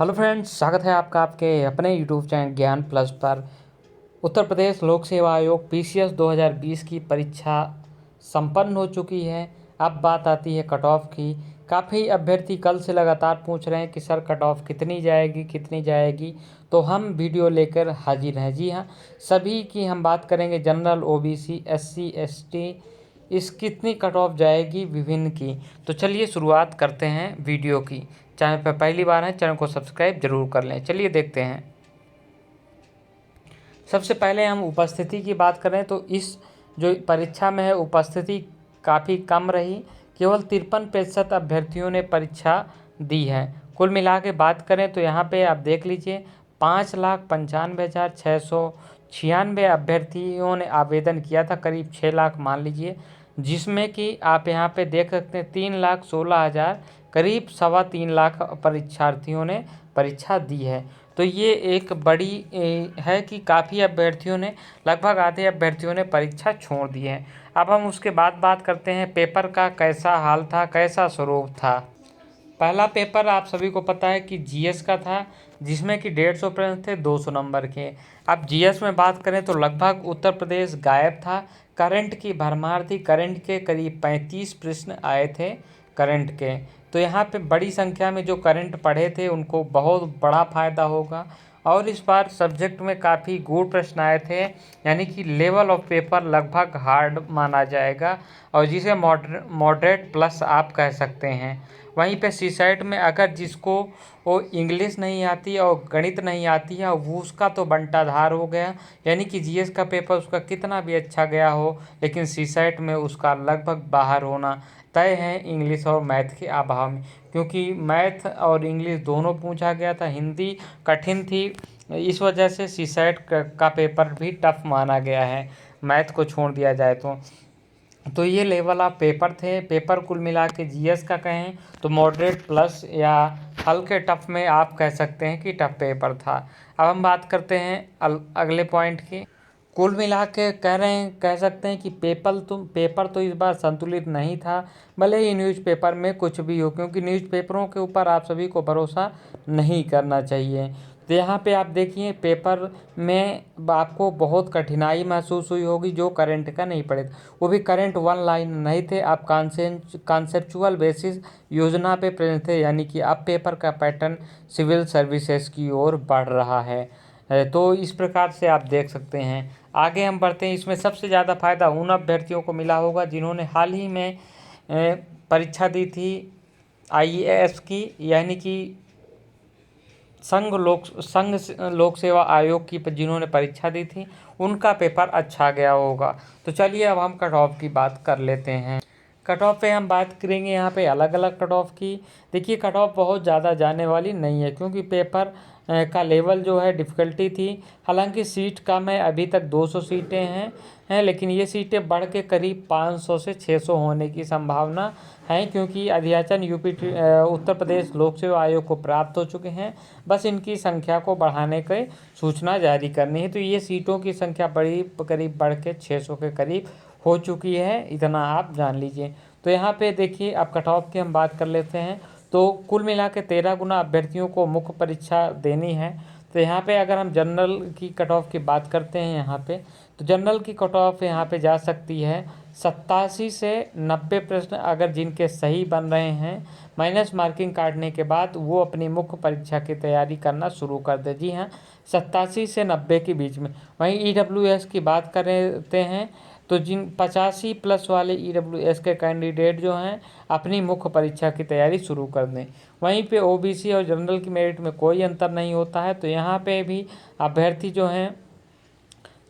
Hello friends, स्वागत है आपका आपके अपने यूट्यूब चैनल ज्ञान प्लस पर। उत्तर प्रदेश लोक सेवा आयोग पीसीएस 2020 की परीक्षा संपन्न हो चुकी है। अब बात आती है कट ऑफ की। काफ़ी अभ्यर्थी कल से लगातार पूछ रहे हैं कि सर कट ऑफ कितनी जाएगी। तो हम वीडियो लेकर हाजिर हैं। जी हाँ, सभी की हम बात करेंगे। जनरल, ओबीसी, एससी, एसटी, इस कितनी कट ऑफ जाएगी विभिन्न की। तो चलिए शुरुआत करते हैं वीडियो की। चैनल पर पहली बार है, चैनल को सब्सक्राइब जरूर कर लें। चलिए देखते हैं। सबसे पहले हम उपस्थिति की बात करें तो इस जो परीक्षा में है उपस्थिति काफ़ी कम रही। केवल 53% अभ्यर्थियों ने परीक्षा दी है। कुल मिला के बात करें तो यहाँ पे आप देख लीजिए 5,95,696 अभ्यर्थियों ने आवेदन किया था, करीब 6 लाख मान लीजिए, जिसमें कि आप यहाँ पे देख सकते हैं 3,16,000 करीब 3.25 लाख परीक्षार्थियों ने परीक्षा दी है। तो ये एक बड़ी है कि काफ़ी अभ्यर्थियों ने, लगभग आधे अभ्यर्थियों ने परीक्षा छोड़ दी है। अब हम उसके बाद बात करते हैं पेपर का कैसा हाल था, कैसा स्वरूप था। पहला पेपर आप सभी को पता है कि जीएस का था, जिसमें कि 150 प्रश्न थे 200 नंबर के। अब जीएस में बात करें तो लगभग उत्तर प्रदेश गायब था। करंट की भरमार थी। करंट के करीब 35 प्रश्न आए थे करंट के। तो यहाँ पे बड़ी संख्या में जो करंट पढ़े थे उनको बहुत बड़ा फ़ायदा होगा। और इस बार सब्जेक्ट में काफ़ी गुड प्रश्न आए थे, यानी कि लेवल ऑफ पेपर लगभग हार्ड माना जाएगा और जिसे मॉडरेट प्लस आप कह सकते हैं। वहीं पे सी सेट में अगर जिसको वो इंग्लिश नहीं आती और गणित नहीं आती है वो उसका तो बंटाधार हो गया, यानी कि जीएस का पेपर उसका कितना भी अच्छा गया हो लेकिन सी सेट में उसका लगभग बाहर होना तय है इंग्लिश और मैथ के अभाव में। क्योंकि मैथ और इंग्लिश दोनों पूछा गया था, हिंदी कठिन थी, इस वजह से सी सेट का पेपर भी टफ माना गया है, मैथ को छोड़ दिया जाए तो ये लेवल ऑफ पेपर थे। पेपर कुल मिला के जीएस का कहें तो मॉडरेट प्लस या हल्के टफ में आप कह सकते हैं कि टफ पेपर था। अब हम बात करते हैं अगले पॉइंट की। कुल मिला के कह सकते हैं कि पेपर तो इस बार संतुलित नहीं था, भले ही न्यूज़पेपर में कुछ भी हो, क्योंकि न्यूज़पेपरों के ऊपर आप सभी को भरोसा नहीं करना चाहिए। तो यहाँ पे आप देखिए पेपर में आपको बहुत कठिनाई महसूस हुई होगी जो करंट का नहीं पढ़े थे। वो भी करंट वन लाइन नहीं थे, आप कॉन्सेप्चुअल बेसिस योजना पे प्रेरित थे, यानी कि अब पेपर का पैटर्न सिविल सर्विसेज की ओर बढ़ रहा है। तो इस प्रकार से आप देख सकते हैं। आगे हम बढ़ते हैं। इसमें सबसे ज़्यादा फायदा उन अभ्यर्थियों को मिला होगा जिन्होंने हाल ही में परीक्षा दी थी आईएएस की, यानी कि संघ लोक सेवा आयोग की जिन्होंने परीक्षा दी थी उनका पेपर अच्छा गया होगा। तो चलिए अब हम कट ऑफ की बात कर लेते हैं। कट ऑफ पे हम बात करेंगे यहाँ पे अलग अलग कट ऑफ की। देखिए कट ऑफ बहुत ज़्यादा जाने वाली नहीं है, क्योंकि पेपर का लेवल जो है डिफ़िकल्टी थी। हालांकि सीट कम है, अभी तक 200 सीटें हैं लेकिन ये सीटें बढ़ के करीब 500 से 600 होने की संभावना है, क्योंकि अध्याचन उत्तर प्रदेश लोक सेवा आयोग को प्राप्त हो चुके हैं। बस इनकी संख्या को बढ़ाने की सूचना जारी करनी है। तो ये सीटों की संख्या करीब बढ़ के 600 के करीब हो चुकी है, इतना आप जान लीजिए। तो यहाँ पे देखिए अब कट ऑफ की हम बात कर लेते हैं। तो कुल मिला के 13 गुना अभ्यर्थियों को मुख्य परीक्षा देनी है। तो यहाँ पे अगर हम जनरल की कट ऑफ की बात करते हैं यहाँ पे, तो जनरल की कट ऑफ यहाँ पे जा सकती है 87 से 90 प्रश्न अगर जिनके सही बन रहे हैं, माइनस मार्किंग काटने के बाद वो अपनी मुख्य परीक्षा की तैयारी करना शुरू कर दे। जी हाँ, 87 से 90 के बीच में। वहीं ईडब्ल्यूएस की बात करते हैं तो जिन 85 प्लस वाले ईडब्ल्यूएस के कैंडिडेट जो हैं अपनी मुख्य परीक्षा की तैयारी शुरू कर दें। वहीं पे ओबीसी और जनरल की मेरिट में कोई अंतर नहीं होता है, तो यहाँ पे भी अभ्यर्थी जो हैं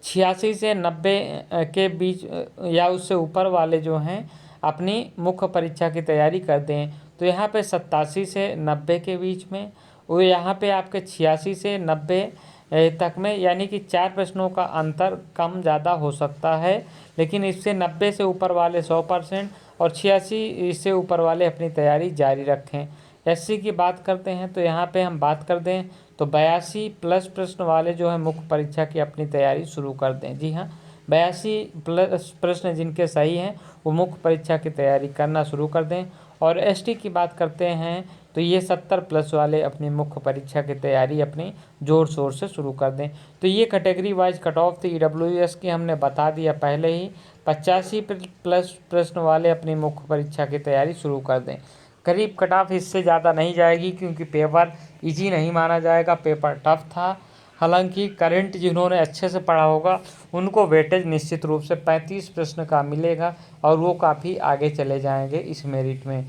86 से 90 के बीच या उससे ऊपर वाले जो हैं अपनी मुख्य परीक्षा की तैयारी कर दें। तो यहाँ पे 87 से 90 के बीच में, वो यहाँ पे आपके 86 से 90 तक में, यानी कि 4 प्रश्नों का अंतर कम ज़्यादा हो सकता है, लेकिन इससे 90 से ऊपर वाले 100% और 86 इससे ऊपर वाले अपनी तैयारी जारी रखें। एससी की बात करते हैं तो यहाँ पे हम बात कर दें तो 82 प्लस प्रश्न वाले जो है मुख्य परीक्षा की अपनी तैयारी शुरू कर दें। जी हाँ, 82 प्लस प्रश्न जिनके सही हैं वो मुख्य परीक्षा की तैयारी करना शुरू कर दें। और एसटी की बात करते हैं तो ये 70 प्लस वाले अपनी मुख्य परीक्षा की तैयारी अपनी ज़ोर शोर से शुरू कर दें। तो ये कैटेगरी वाइज कट ऑफ थी ईडब्ल्यूएस की, हमने बता दिया पहले ही। 85 प्लस प्रश्न वाले अपनी मुख्य परीक्षा की तैयारी शुरू कर दें। करीब कट ऑफ इससे ज़्यादा नहीं जाएगी क्योंकि पेपर इजी नहीं माना जाएगा, पेपर टफ था। हालांकि करंट जिन्होंने अच्छे से पढ़ा होगा उनको वेटेज निश्चित रूप से 35 प्रश्न का मिलेगा और वो काफ़ी आगे चले जाएंगे इस मेरिट में।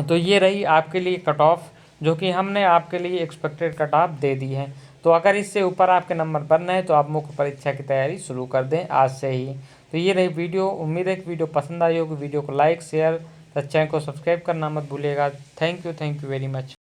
तो ये रही आपके लिए कट ऑफ जो कि हमने आपके लिए एक्सपेक्टेड कट ऑफ दे दी है। तो अगर इससे ऊपर आपके नंबर बनना है तो आप मुख्य परीक्षा की तैयारी शुरू कर दें आज से ही। तो ये रही वीडियो, उम्मीद है कि वीडियो पसंद आई होगी। वीडियो को लाइक शेयर, चैनल को सब्सक्राइब करना मत भूलिएगा। Thank you very much.